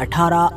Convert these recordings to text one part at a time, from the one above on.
18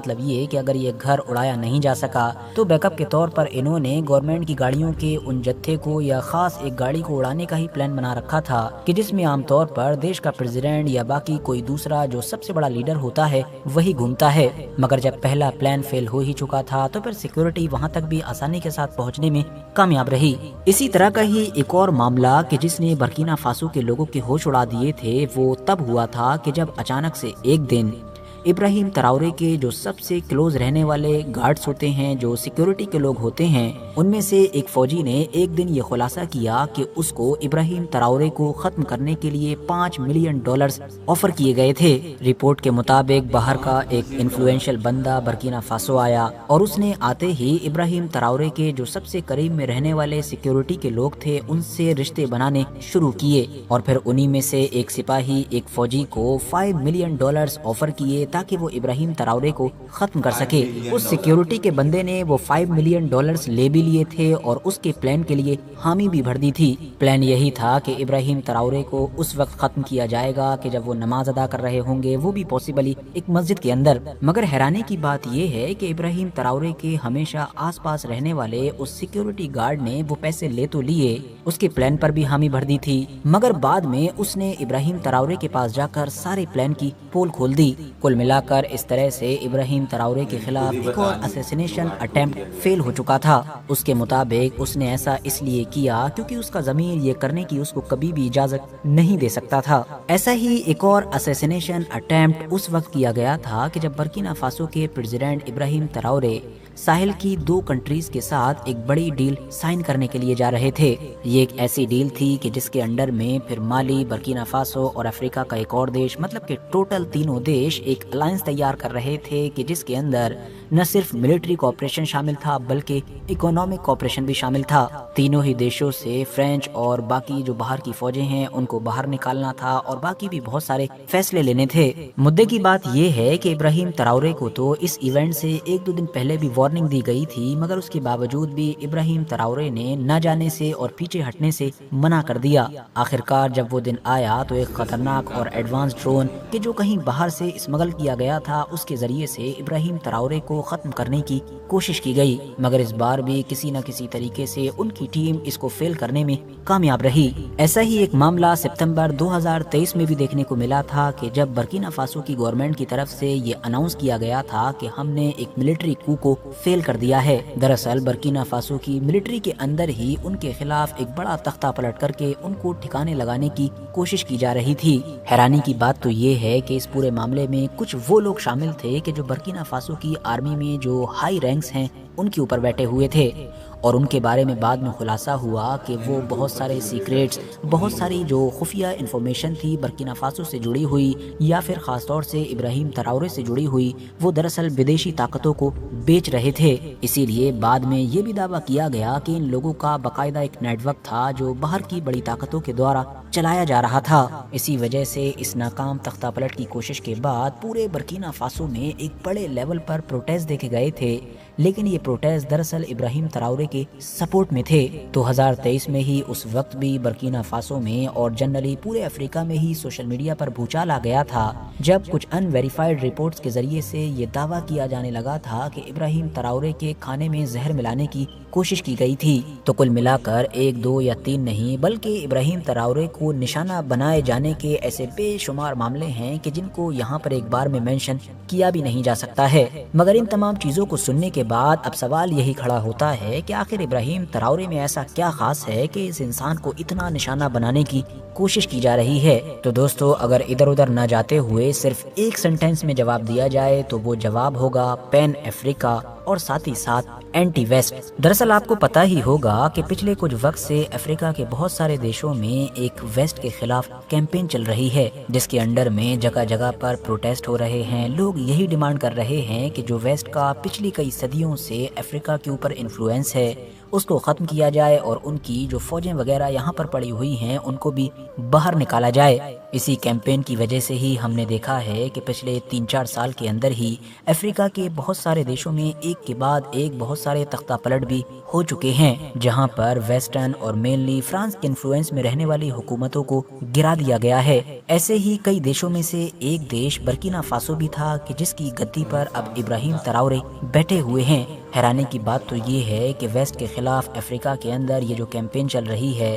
مطلب یہ کہ اگر یہ گھر اڑایا نہیں جا سکا تو بیک اپ کے طور پر انہوں نے گورنمنٹ کی گاڑیوں کے ان جتھے کو یا خاص ایک گاڑی کو اڑانے کا ہی پلان بنا رکھا تھا کہ جس میں عام طور پر دیش کا پریزیڈنٹ یا باقی کوئی دوسرا جو سب سے بڑا لیڈر ہوتا ہے وہی گھومتا ہے۔ مگر جب پہلا پلان فیل ہو ہی چکا تھا تو پھر سیکیورٹی وہاں تک بھی آسانی کے ساتھ پہنچنے میں کامیاب رہی۔ اسی طرح کا ہی ایک اور معاملہ کہ جس نے برکینا فاسو کے لوگوں کے ہوش اڑا دیے تھے وہ تب ہوا تھا کہ جب اچانک سے ایک دن ابراہیم تراورے کے جو سب سے کلوز رہنے والے گارڈز ہوتے ہیں، جو سیکیورٹی کے لوگ ہوتے ہیں، ان میں سے ایک فوجی نے ایک دن یہ خلاصہ کیا کہ اس کو ابراہیم تراورے کو ختم کرنے کے لیے $5 ملین آفر کیے گئے تھے۔ رپورٹ کے مطابق باہر کا ایک انفلوئنشل بندہ برکینا فاسو آیا اور اس نے آتے ہی ابراہیم تراورے کے جو سب سے قریب میں رہنے والے سیکیورٹی کے لوگ تھے ان سے رشتے بنانے شروع کیے، اور پھر انہی میں سے ایک سپاہی ایک فوجی کو $5 ملین آفر کیے تاکہ وہ ابراہیم تراورے کو ختم کر سکے۔ اس سیکیورٹی کے بندے نے وہ $5 ملین لے بھی لیے تھے اور اس کے پلان کے لیے حامی بھی بھر دی تھی۔ پلان یہی تھا کہ ابراہیم تراورے کو اس وقت ختم کیا جائے گا کہ جب وہ نماز ادا کر رہے ہوں گے، وہ بھی پاسبلی ایک مسجد کے اندر۔ مگر حیرانی کی بات یہ ہے کہ ابراہیم تراورے کے ہمیشہ آس پاس رہنے والے اس سیکیورٹی گارڈ نے وہ پیسے لے تو لیے، اس کے پلان پر بھی حامی بھر دی تھی، مگر بعد میں اس نے ابراہیم تراورے کے پاس جا کر سارے پلان کی پول کھول دی۔ کل ملا کر اس طرح سے ابراہیم تراورے کے خلاف ایک اور اسیسینیشن اٹیمپٹ فیل ہو چکا تھا۔ اس کے مطابق اس نے ایسا اس لیے کیا کیونکہ اس کا ضمیر یہ کرنے کی اس کو کبھی بھی اجازت نہیں دے سکتا تھا۔ ایسا ہی ایک اور اسیسینیشن اٹیمپٹ اس وقت کیا گیا تھا کہ جب برکینا فاسو کے پریزیڈنٹ ابراہیم تراورے ساحل کی 2 کنٹریز کے ساتھ ایک بڑی ڈیل سائن کرنے کے لیے جا رہے تھے۔ یہ ایک ایسی ڈیل تھی کہ جس کے انڈر میں پھر مالی، برکینا فاسو اور افریقہ کا ایک اور دیش، مطلب کہ ٹوٹل تینوں دیش ایک الائنس تیار کر رہے تھے کہ جس کے اندر نہ صرف ملٹری کوآپریشن شامل تھا بلکہ اکنامک کوآپریشن بھی شامل تھا۔ تینوں ہی دیشوں سے فرینچ اور باقی جو باہر کی فوجیں ہیں ان کو باہر نکالنا تھا اور باقی بھی بہت سارے فیصلے لینے تھے۔ مدعے کی بات یہ ہے کہ ابراہیم تراورے کو تو اس ایونٹ سے 1-2 دن پہلے بھی وارننگ دی گئی تھی، مگر اس کے باوجود بھی ابراہیم تراورے نے نہ جانے سے اور پیچھے ہٹنے سے منع کر دیا۔ آخرکار جب وہ دن آیا تو ایک خطرناک اور ایڈوانس ڈرون کہ جو کہیں باہر سے اسمگل کیا گیا تھا اس کے ذریعے سے ابراہیم تراورے کو ختم کرنے کی کوشش کی گئی، مگر اس بار بھی کسی نہ کسی طریقے سے ان کی ٹیم اس کو فیل کرنے میں کامیاب رہی۔ ایسا ہی ایک معاملہ ستمبر 2023 میں بھی دیکھنے کو ملا تھا کہ جب برکینا فاسو کی گورنمنٹ کی طرف سے یہ اناؤنس کیا گیا تھا کہ ہم نے ایک ملٹری کو فیل کر دیا ہے۔ دراصل برکینا فاسو کی ملٹری کے اندر ہی ان کے خلاف ایک بڑا تختہ پلٹ کر کے ان کو ٹھکانے لگانے کی کوشش کی جا رہی تھی۔ حیرانی کی بات تو یہ ہے کہ اس پورے معاملے میں کچھ وہ لوگ شامل تھے کہ جو برکینا فاسو کی آرمی میں جو ہائی رینکس ہیں ان کے اوپر بیٹھے ہوئے تھے، اور ان کے بارے میں بعد میں خلاصہ ہوا کہ وہ بہت سارے سیکریٹس، بہت ساری جو خفیہ انفارمیشن تھی برکینا فاسو سے جڑی ہوئی یا پھر خاص طور سے ابراہیم تراورے سے جڑی ہوئی، وہ دراصل بدیشی طاقتوں کو بیچ رہے تھے۔ اسی لیے بعد میں یہ بھی دعویٰ کیا گیا کہ ان لوگوں کا باقاعدہ ایک نیٹ ورک تھا جو باہر کی بڑی طاقتوں کے دوارا چلایا جا رہا تھا۔ اسی وجہ سے اس ناکام تختہ پلٹ کی کوشش کے بعد پورے برکینا فاسو میں ایک بڑے لیول پر پروٹیسٹ دیکھے گئے تھے، لیکن یہ پروٹیسٹ دراصل ابراہیم تراورے کے سپورٹ میں تھے۔ 2023 میں ہی اس وقت بھی برکینا فاسو میں اور جنرلی پورے افریقہ میں ہی سوشل میڈیا پر بھوچال آ گیا تھا جب کچھ ان ویریفائڈ رپورٹس کے ذریعے سے یہ دعویٰ کیا جانے لگا تھا کہ ابراہیم تراورے کے کھانے میں زہر ملانے کی کوشش کی گئی تھی۔ تو کل ملا کر 1، 2 یا 3 نہیں بلکہ ابراہیم تراورے کو نشانہ بنائے جانے کے ایسے بے شمار معاملے ہیں کہ جن کو یہاں پر ایک بار میں مینشن کیا بھی نہیں جا سکتا ہے۔ مگر ان تمام چیزوں کو سننے کے بعد اب سوال یہی کھڑا ہوتا ہے کہ آخر ابراہیم تراورے میں ایسا کیا خاص ہے کہ اس انسان کو اتنا نشانہ بنانے کی کوشش کی جا رہی ہے؟ تو دوستو، اگر ادھر ادھر نہ جاتے ہوئے صرف ایک سینٹینس میں جواب دیا جائے تو وہ جواب ہوگا پین افریقہ اور ساتھ ہی ساتھ اینٹی ویسٹ۔ دراصل آپ کو پتا ہی ہوگا کہ پچھلے کچھ وقت سے افریقہ کے بہت سارے دیشوں میں ایک ویسٹ کے خلاف کیمپین چل رہی ہے جس کے انڈر میں جگہ جگہ پر پروٹیسٹ ہو رہے ہیں۔ لوگ یہی ڈیمانڈ کر رہے ہیں کہ جو ویسٹ کا پچھلی کئی صدیوں سے افریقہ کے اوپر انفلوئنس ہے اس کو ختم کیا جائے اور ان کی جو فوجیں وغیرہ یہاں پر پڑی ہوئی ہیں ان کو بھی باہر نکالا جائے۔ اسی کیمپین کی وجہ سے ہی ہم نے دیکھا ہے کہ پچھلے 3-4 سال کے اندر ہی افریقہ کے بہت سارے دیشوں میں ایک کے بعد ایک بہت سارے تختہ پلٹ بھی ہو چکے ہیں، جہاں پر ویسٹرن اور مینلی فرانس کے انفلوئنس میں رہنے والی حکومتوں کو گرا دیا گیا ہے۔ ایسے ہی کئی دیشوں میں سے ایک دیش برکینا فاسو بھی تھا کہ جس کی گدی پر اب ابراہیم تراورے بیٹھے ہوئے ہیں۔ حیرانی کی بات تو یہ ہے کہ ویسٹ کے خلاف افریقہ کے اندر یہ جو کیمپین چل رہی ہے،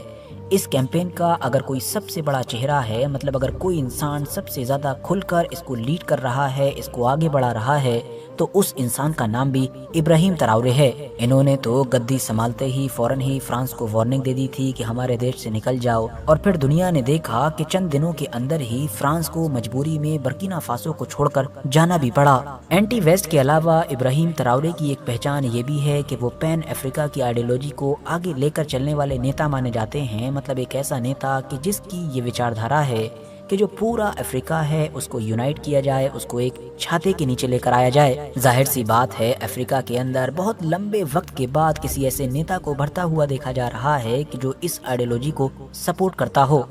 اس کیمپین کا اگر کوئی سب سے بڑا چہرہ ہے، مطلب اگر کوئی انسان سب سے زیادہ کھل کر اس کو لیڈ کر رہا ہے، اس کو آگے بڑھا رہا ہے، تو اس انسان کا نام بھی ابراہیم تراورے ہے۔ انہوں نے تو گدی سنبھالتے ہی فوراً ہی فرانس کو وارننگ دے دی تھی کہ ہمارے دیش سے نکل جاؤ، اور پھر دنیا نے دیکھا کہ چند دنوں کے اندر ہی فرانس کو مجبوری میں برکینا فاسو کو چھوڑ کر جانا بھی پڑا۔ اینٹی ویسٹ کے علاوہ ابراہیم تراورے کی ایک پہچان یہ بھی ہے کہ وہ پین افریقہ کی آئیڈیالوجی کو آگے لے کر چلنے والے نیتا مانے جاتے ہیں، مطلب ایک ایسا نیتا کہ جس کی یہ وچاردھارا ہے کہ جو پورا افریقہ ہے اس کو یونائٹ کیا جائے، اس کو ایک چھاتے کے نیچے لے کر آیا جائے۔ ظاہر سی بات ہے افریقہ کے اندر بہت لمبے وقت کے بعد کسی ایسے نیتا کو بڑھتا ہوا دیکھا جا رہا ہے کہ جو اس آئیڈیالوجی کو سپورٹ کرتا ہو۔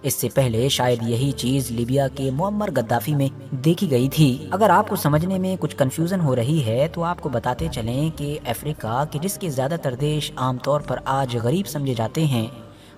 اس سے پہلے شاید یہی چیز لیبیا کے معمر غدافی میں دیکھی گئی تھی۔ اگر آپ کو سمجھنے میں کچھ کنفیوژن ہو رہی ہے تو آپ کو بتاتے چلیں کہ افریقہ کے جس کے زیادہ تر دیش عام طور پر آج غریب سمجھے جاتے ہیں،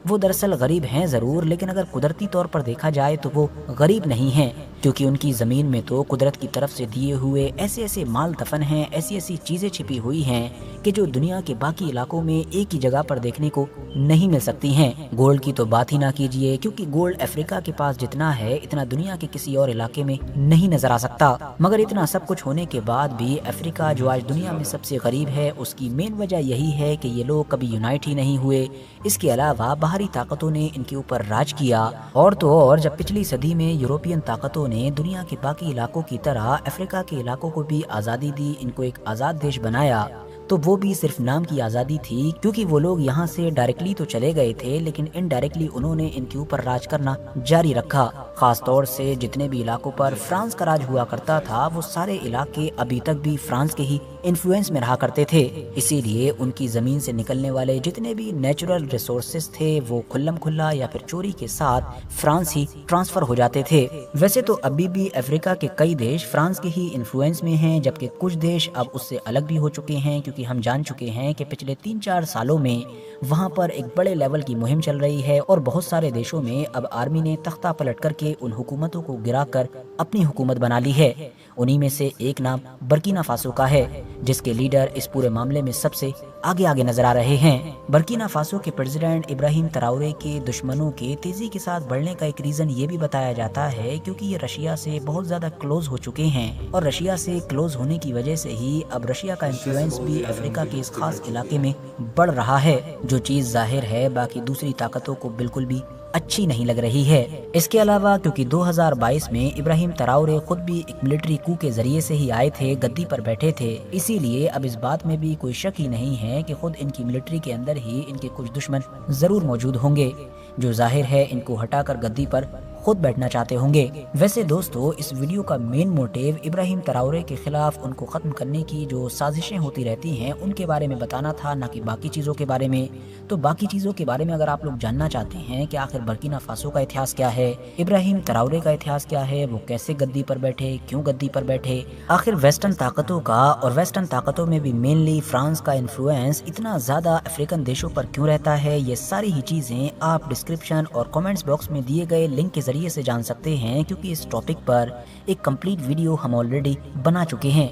وہ دراصل غریب ہیں ضرور، لیکن اگر قدرتی طور پر دیکھا جائے تو وہ غریب نہیں ہیں، کیونکہ ان کی زمین میں تو قدرت کی طرف سے دیے ہوئے ایسے ایسے مال دفن ہیں، ایسی ایسی چیزیں چھپی ہوئی ہیں کہ جو دنیا کے باقی علاقوں میں ایک ہی جگہ پر دیکھنے کو نہیں مل سکتی ہیں۔ گولڈ کی تو بات ہی نہ کیجیے، کیونکہ گولڈ افریقہ کے پاس جتنا ہے اتنا دنیا کے کسی اور علاقے میں نہیں نظر آ سکتا۔ مگر اتنا سب کچھ ہونے کے بعد بھی افریقہ جو آج دنیا میں سب سے غریب ہے، اس کی مین وجہ یہی ہے کہ یہ لوگ کبھی یونائٹ ہی نہیں ہوئے۔ اس کے علاوہ باہری طاقتوں نے ان کے اوپر راج کیا، اور تو اور جب پچھلی صدی میں یورپین طاقتوں نے دنیا کے باقی علاقوں کی طرح افریقہ کے علاقوں کو بھی آزادی دی، ان کو ایک آزاد دیش بنایا، تو وہ بھی صرف نام کی آزادی تھی، کیونکہ وہ لوگ یہاں سے ڈائریکٹلی تو چلے گئے تھے لیکن انڈائریکٹلی انہوں نے ان کے اوپر راج کرنا جاری رکھا۔ خاص طور سے جتنے بھی علاقوں پر فرانس کا راج ہوا کرتا تھا، وہ سارے علاقے ابھی تک بھی فرانس کے ہی انفلوئنس میں رہا کرتے تھے، اسی لیے ان کی زمین سے نکلنے والے جتنے بھی نیچرل ریسورسز تھے وہ کھلم کھلا یا پھر چوری کے ساتھ فرانس ہی ٹرانسفر ہو جاتے تھے۔ ویسے تو ابھی بھی افریقہ کے کئی دیش فرانس کے ہی انفلوئنس میں ہیں، جبکہ کچھ دیش اب اس سے الگ بھی ہو چکے ہیں، کیونکہ ہم جان چکے ہیں کہ پچھلے 3-4 سالوں میں وہاں پر ایک بڑے لیول کی مہم چل رہی ہے، اور بہت سارے دیشوں میں اب آرمی نے تختہ پلٹ کر کے ان حکومتوں کو گرا کر اپنی حکومت بنا لی ہے۔ انہی میں سے ایک نام برکینا فاسو کا ہے، جس کے لیڈر اس پورے معاملے میں سب سے آگے نظر آ رہے ہیں۔ برکینا فاسو کے پریزیڈنٹ ابراہیم تراورے کے دشمنوں کے تیزی کے ساتھ بڑھنے کا ایک ریزن یہ بھی بتایا جاتا ہے کیونکہ یہ رشیا سے بہت زیادہ کلوز ہو چکے ہیں، اور رشیا سے کلوز ہونے کی وجہ سے ہی اب رشیا کا انفلوئنس بھی افریقہ کے اس خاص علاقے میں بڑھ رہا ہے، جو چیز ظاہر ہے باقی دوسری طاقتوں کو بالکل بھی اچھی نہیں لگ رہی ہے۔ اس کے علاوہ کیونکہ 2022 میں ابراہیم تراورے خود بھی ایک ملٹری کو کے ذریعے سے ہی آئے تھے، گدی پر بیٹھے تھے، اسی لیے اب اس بات میں بھی کوئی شک ہی نہیں ہے کہ خود ان کی ملٹری کے اندر ہی ان کے کچھ دشمن ضرور موجود ہوں گے، جو ظاہر ہے ان کو ہٹا کر گدی پر خود بیٹھنا چاہتے ہوں گے۔ ویسے دوستو، اس ویڈیو کا مین موٹیو ابراہیم تراورے کے خلاف ان کو ختم کرنے کی جو سازشیں ہوتی رہتی ہیں ان کے بارے میں بتانا تھا، نہ کہ باقی چیزوں کے بارے میں۔ تو باقی چیزوں کے بارے میں اگر آپ لوگ جاننا چاہتے ہیں کہ آخر برکینا فاسو کا اتہاس کیا ہے، ابراہیم تراورے کا اتہاس کیا ہے، وہ کیسے گدی پر بیٹھے، کیوں گدی پر بیٹھے، آخر ویسٹرن طاقتوں کا اور ویسٹرن طاقتوں میں بھی مینلی فرانس کا انفلوئنس اتنا زیادہ افریقن دیشوں پر کیوں رہتا ہے، یہ ساری ہی چیزیں آپ ڈسکرپشن اور کامنٹس باکس میں دیے گئے لنک کے ذریعے سے جان سکتے ہیں، کیونکہ اس ٹاپک پر ایک کمپلیٹ ویڈیو ہم آلریڈی بنا چکے ہیں۔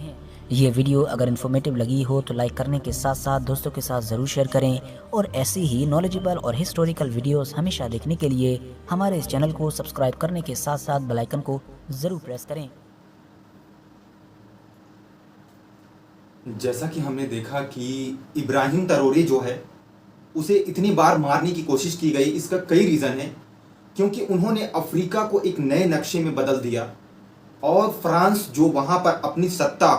یہ ویڈیو اگر انفارمیٹیو لگی ہو تو لائک کرنے کے ساتھ ساتھ دوستوں کے ساتھ ضرور شیئر کریں، اور ایسی ہی نالجبل اور ہسٹوریکل ویڈیوز ہمیشہ دیکھنے کے لیے ہمارے اس چینل کو سبسکرائب کرنے کے ساتھ ساتھ بیل آئیکن کو ضرور پریس کریں۔ جیسا کہ ہم نے دیکھا کہ ابراہیم تراورے جو ہے اسے اتنی بار مارنے کی کوشش کی گئی، اس کا کئی ریزن ہے، کیونکہ انہوں نے افریقہ کو ایک نئے نقشے میں بدل دیا، اور فرانس جو وہاں پر اپنی سطح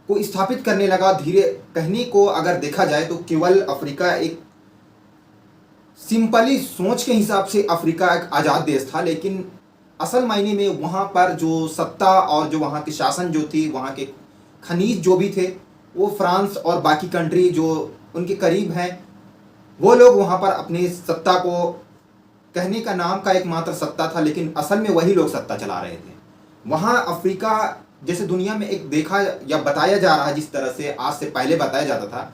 کو استھاپت کرنے لگا دھیرے، کہنے کو اگر دیکھا جائے تو کیول افریقہ ایک سمپلی سوچ کے حساب سے افریقہ ایک آزاد دیش تھا، لیکن اصل معنی میں وہاں پر جو سطح اور جو وہاں کی شاسن جو تھی، وہاں کے خنیج جو بھی تھے، وہ فرانس اور باقی کنٹری جو ان کے قریب ہیں، وہ لوگ وہاں پر اپنی سطح کو کہنے کا نام کا ایک ماتر ستا تھا، لیکن اصل میں وہی لوگ ستا چلا رہے تھے. وہاں افریقہ جیسے دنیا میں ایک دیکھا یا بتایا جا رہا ہے، جس طرح سے آج سے پہلے بتایا جاتا تھا،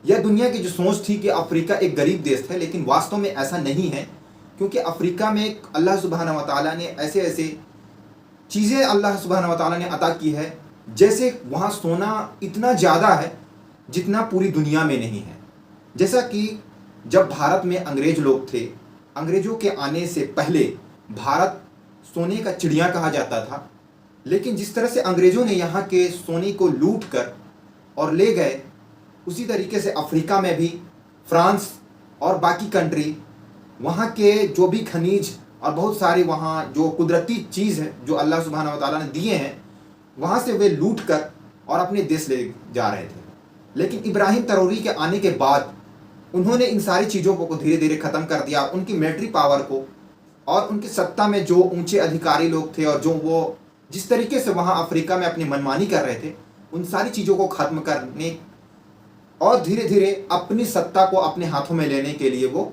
یا دنیا کی جو سوچ تھی کہ افریقہ ایک غریب دیش ہے، لیکن واستو میں ایسا نہیں ہے. کیونکہ افریقہ میں اللہ سبحانہ و تعالیٰ نے ایسے چیزیں اللہ سبحانہ و تعالیٰ نے عطا کی ہے، جیسے وہاں سونا اتنا زیادہ ہے جتنا پوری دنیا میں نہیں ہے. جیسا کہ جب بھارت میں انگریز لوگ تھے، انگریزوں کے آنے سے پہلے بھارت سونے کا چڑیا کہا جاتا تھا. لیکن جس طرح سے انگریزوں نے یہاں کے سونے کو لوٹ کر اور لے گئے، اسی طریقے سے افریقہ میں بھی فرانس اور باقی کنٹری وہاں کے جو بھی خنیج اور بہت سارے وہاں جو قدرتی چیز ہے جو اللہ سبحانہ و تعالیٰ نے دیے ہیں، وہاں سے وہ لوٹ کر اور اپنے دیش لے جا رہے تھے. لیکن ابراہیم تروری کے آنے کے بعد انہوں نے ان ساری چیزوں کو دھیرے دھیرے ختم کر دیا. ان کی ملٹری پاور کو اور ان کی سطح میں جو اونچے ادھیکاری لوگ تھے اور جو وہ جس طریقے سے وہاں افریقہ میں اپنی منمانی کر رہے تھے، ان ساری چیزوں کو ختم کرنے اور دھیرے دھیرے اپنی سطح کو اپنے ہاتھوں میں لینے کے لیے وہ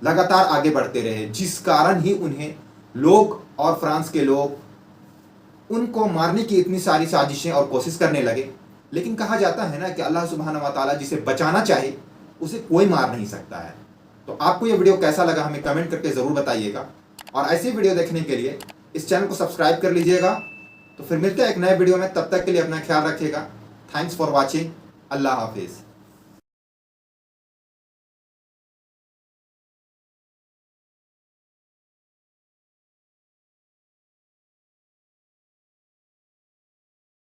لگاتار آگے بڑھتے رہے، جس کارن ہی انہیں لوگ اور فرانس کے لوگ ان کو مارنے کی اتنی ساری سازشیں اور کوشش کرنے لگے. لیکن کہا جاتا ہے نا کہ اللہ سبحانہ و تعالیٰ جسے بچانا چاہے اسے کوئی مار نہیں سکتا ہے. تو آپ کو یہ ویڈیو کیسا لگا ہمیں کمنٹ کر کے ضرور بتائیے گا، اور ایسی ویڈیو دیکھنے کے لیے اس چینل کو سبسکرائب کر لیجئے گا. تو پھر ملتے ہیں ایک نئے ویڈیو میں، تب تک کے لیے اپنا خیال رکھیے گا. Thanks for watching. اللہ حافظ.